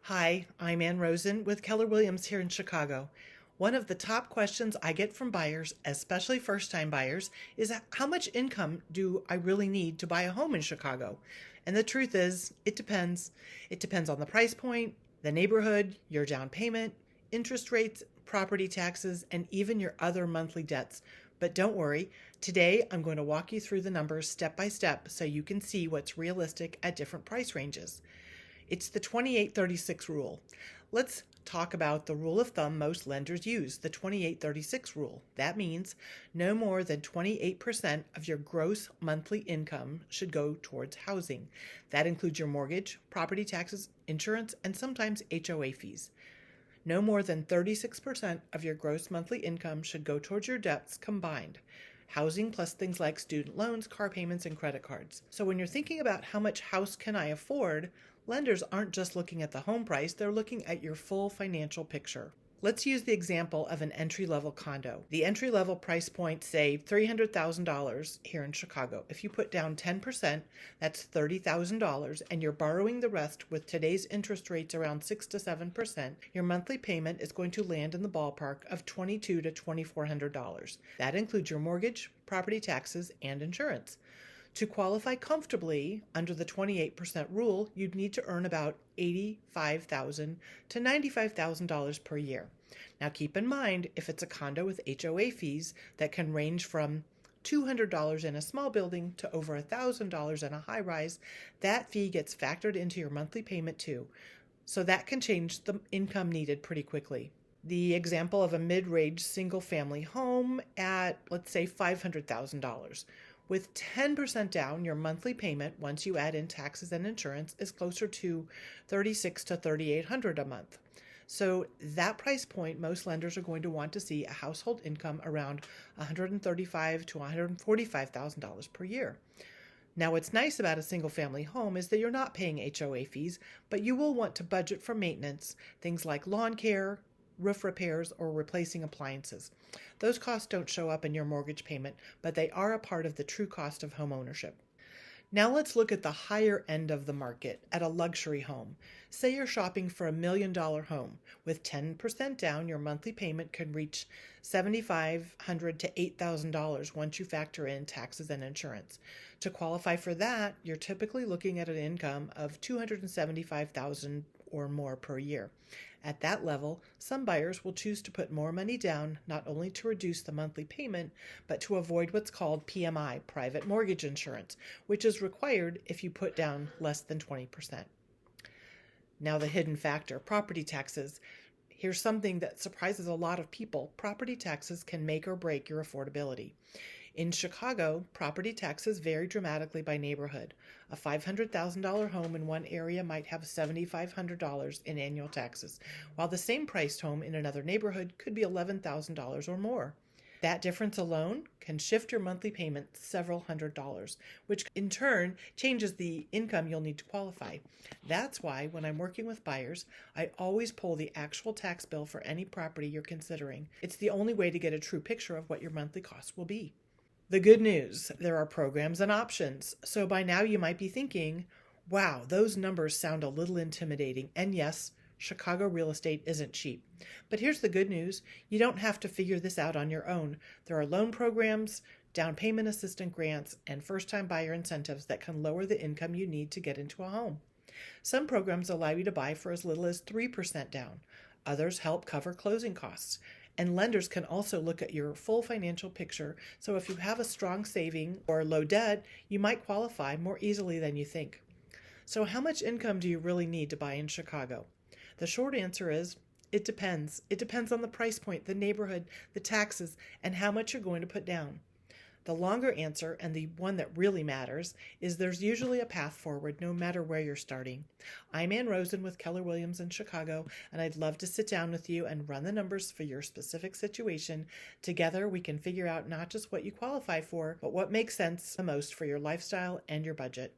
Hi, I'm Rosen with Keller Williams here in Chicago. One of the top questions I get from buyers, especially first-time buyers, is how much income do I really need to buy a home in Chicago? And the truth is, it depends. It depends on the price point, the neighborhood, your down payment, interest rates, property taxes, and even your other monthly debts. But don't worry, today I'm going to walk you through the numbers step by step so you can see what's realistic at different price ranges. It's the 2836 rule. Let's talk about the rule of thumb most lenders use, the 2836 rule. That means no more than 28% of your gross monthly income should go towards housing. That includes your mortgage, property taxes, insurance, and sometimes HOA fees. No more than 36% of your gross monthly income should go towards your debts combined. Housing plus things like student loans, car payments, and credit cards. So when you're thinking about how much house can I afford, lenders aren't just looking at the home price, they're looking at your full financial picture. Let's use the example of an entry-level condo. The entry-level price point, say $300,000 here in Chicago. If you put down 10%, that's $30,000, and you're borrowing the rest with today's interest rates around 6 to 7%, your monthly payment is going to land in the ballpark of $2,200 to $2,400. That includes your mortgage, property taxes, and insurance. To qualify comfortably under the 28% rule, you'd need to earn about $85,000 to $95,000 per year. Now keep in mind, if it's a condo with HOA fees that can range from $200 in a small building to over $1,000 in a high rise, that fee gets factored into your monthly payment too. So that can change the income needed pretty quickly. The example of a mid-range single-family home at, let's say, $500,000. With 10% down, your monthly payment, once you add in taxes and insurance, is closer to $3,600 to $3,800 a month. So that price point, most lenders are going to want to see a household income around $135,000 to $145,000 per year. Now, what's nice about a single-family home is that you're not paying HOA fees, but you will want to budget for maintenance, things like lawn care, roof repairs, or replacing appliances. Those costs don't show up in your mortgage payment, but they are a part of the true cost of home ownership. Now let's look at the higher end of the market, at a luxury home. Say you're shopping for $1,000,000 home. With 10% down, your monthly payment can reach $7,500 to $8,000 once you factor in taxes and insurance. To qualify for that, you're typically looking at an income of $275,000 or more per year. At that level, some buyers will choose to put more money down, not only to reduce the monthly payment, but to avoid what's called PMI, private mortgage insurance, which is required if you put down less than 20%. Now the hidden factor, property taxes. Here's something that surprises a lot of people. Property taxes can make or break your affordability. In Chicago, property taxes vary dramatically by neighborhood. A $500,000 home in one area might have $7,500 in annual taxes, while the same priced home in another neighborhood could be $11,000 or more. That difference alone can shift your monthly payment several $100s, which in turn changes the income you'll need to qualify. That's why when I'm working with buyers, I always pull the actual tax bill for any property you're considering. It's the only way to get a true picture of what your monthly costs will be. The good news, there are programs and options. So by now you might be thinking, wow, those numbers sound a little intimidating. And yes, Chicago real estate isn't cheap. But here's the good news. You don't have to figure this out on your own. There are loan programs, down payment assistance grants, and first-time buyer incentives that can lower the income you need to get into a home. Some programs allow you to buy for as little as 3% down. Others help cover closing costs. And lenders can also look at your full financial picture, so if you have a strong saving or low debt, you might qualify more easily than you think. So how much income do you really need to buy in Chicago? The short answer is, it depends. It depends on the price point, the neighborhood, the taxes, and how much you're going to put down. The longer answer, and the one that really matters, is there's usually a path forward no matter where you're starting. I'm Rosen with Keller Williams in Chicago, and I'd love to sit down with you and run the numbers for your specific situation. Together, we can figure out not just what you qualify for, but what makes sense the most for your lifestyle and your budget.